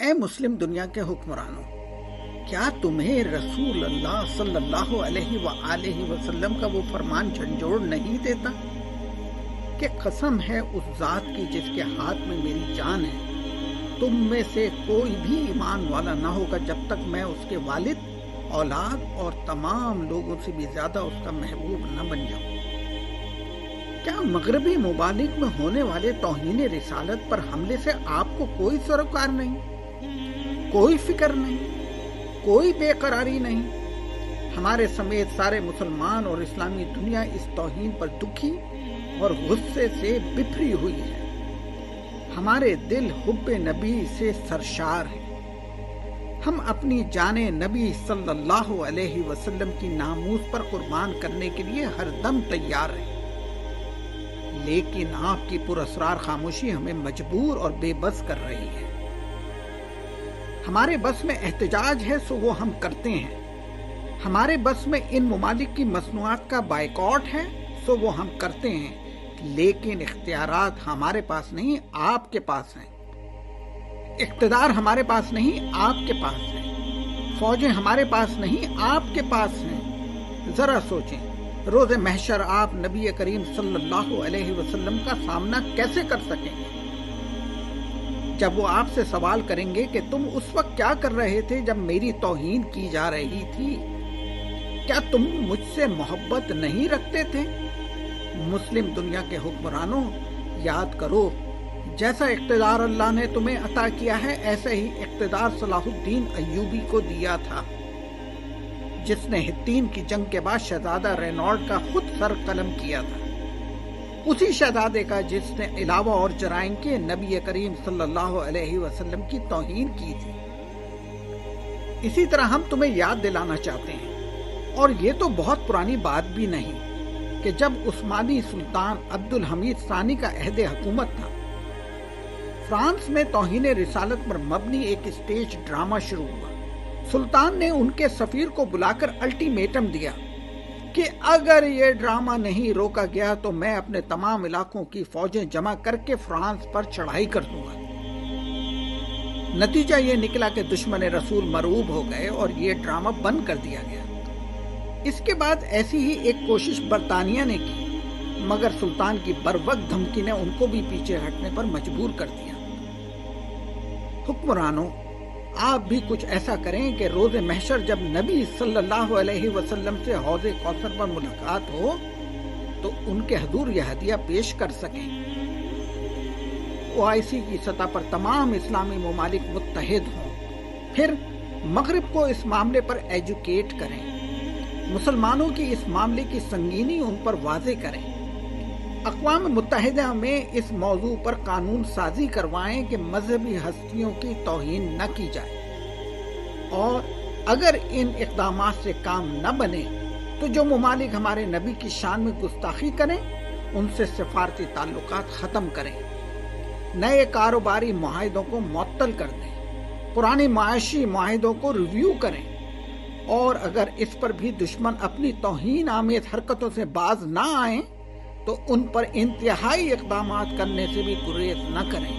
اے مسلم دنیا کے حکمرانوں، کیا تمہیں رسول اللہ صلی اللہ علیہ وآلہ وسلم کا وہ فرمان جھنجھوڑ نہیں دیتا کہ قسم ہے اس ذات کی جس کے ہاتھ میں میری جان ہے، تم میں سے کوئی بھی ایمان والا نہ ہوگا جب تک میں اس کے والد، اولاد اور تمام لوگوں سے بھی زیادہ اس کا محبوب نہ بن جاؤں۔ کیا مغربی ممالک میں ہونے والے توہین رسالت پر حملے سے آپ کو کوئی سروکار نہیں، کوئی فکر نہیں، کوئی بے قراری نہیں؟ ہمارے سمیت سارے مسلمان اور اسلامی دنیا اس توہین پر دکھی اور غصے سے بپھری ہوئی ہے۔ ہمارے دل حب نبی سے سرشار ہیں۔ ہم اپنی جان نبی صلی اللہ علیہ وسلم کی ناموس پر قربان کرنے کے لیے ہر دم تیار ہیں، لیکن آپ کی پراسرار خاموشی ہمیں مجبور اور بے بس کر رہی ہے۔ ہمارے بس میں احتجاج ہے سو وہ ہم کرتے ہیں، ہمارے بس میں ان ممالک کی مصنوعات کا بائیکاٹ ہے سو وہ ہم کرتے ہیں، لیکن اختیارات ہمارے پاس نہیں، آپ کے پاس ہیں۔ اقتدار ہمارے پاس نہیں، آپ کے پاس ہیں۔ فوجیں ہمارے پاس نہیں، آپ کے پاس ہیں۔ ذرا سوچیں، روز محشر آپ نبی کریم صلی اللہ علیہ وسلم کا سامنا کیسے کر سکیں گے جب وہ آپ سے سوال کریں گے کہ تم اس وقت کیا کر رہے تھے جب میری توہین کی جا رہی تھی؟ کیا تم مجھ سے محبت نہیں رکھتے تھے؟ مسلم دنیا کے حکمرانوں، یاد کرو، جیسا اقتدار اللہ نے تمہیں عطا کیا ہے ایسا ہی اقتدار صلاح الدین ایوبی کو دیا تھا، جس نے حطین کی جنگ کے بعد شہزادہ رینالڈ کا خود سر قلم کیا تھا، اسی شہزادے کا جس نے علاوہ اور جرائم کے نبی کریم صلی اللہ علیہ وسلم کی توہین کی تھی۔ اسی طرح ہم تمہیں یاد دلانا چاہتے ہیں، اور یہ تو بہت پرانی بات بھی نہیں، کہ جب عثمانی سلطان عبد الحمید ثانی کا عہد حکومت تھا، فرانس میں توہین رسالت پر مبنی ایک اسٹیج ڈرامہ شروع ہوا۔ سلطان نے ان کے سفیر کو بلا کر الٹیمیٹم دیا کہ اگر یہ ڈرامہ نہیں روکا گیا تو میں اپنے تمام علاقوں کی فوجیں جمع کر کے فرانس پر چڑھائی کر دوں گا۔ نتیجہ یہ نکلا کہ دشمن رسول مرعوب ہو گئے اور یہ ڈرامہ بند کر دیا گیا۔ اس کے بعد ایسی ہی ایک کوشش برطانیہ نے کی، مگر سلطان کی بروقت دھمکی نے ان کو بھی پیچھے ہٹنے پر مجبور کر دیا۔ حکمرانوں، آپ بھی کچھ ایسا کریں کہ روز محشر جب نبی صلی اللہ علیہ وسلم سے حوض کوثر پر ملاقات ہو تو ان کے حضور یہ ہدیہ پیش کر سکیں۔ OIC کی سطح پر تمام اسلامی ممالک متحد ہوں، پھر مغرب کو اس معاملے پر ایجوکیٹ کریں، مسلمانوں کی اس معاملے کی سنگینی ان پر واضح کریں، اقوام متحدہ میں اس موضوع پر قانون سازی کروائیں کہ مذہبی ہستیوں کی توہین نہ کی جائے، اور اگر ان اقدامات سے کام نہ بنے تو جو ممالک ہمارے نبی کی شان میں گستاخی کریں ان سے سفارتی تعلقات ختم کریں، نئے کاروباری معاہدوں کو معطل کر دیں، پرانے معاشی معاہدوں کو ریویو کریں، اور اگر اس پر بھی دشمن اپنی توہین آمیز حرکتوں سے باز نہ آئیں تو ان پر انتہائی اقدامات کرنے سے بھی گریز نہ کریں۔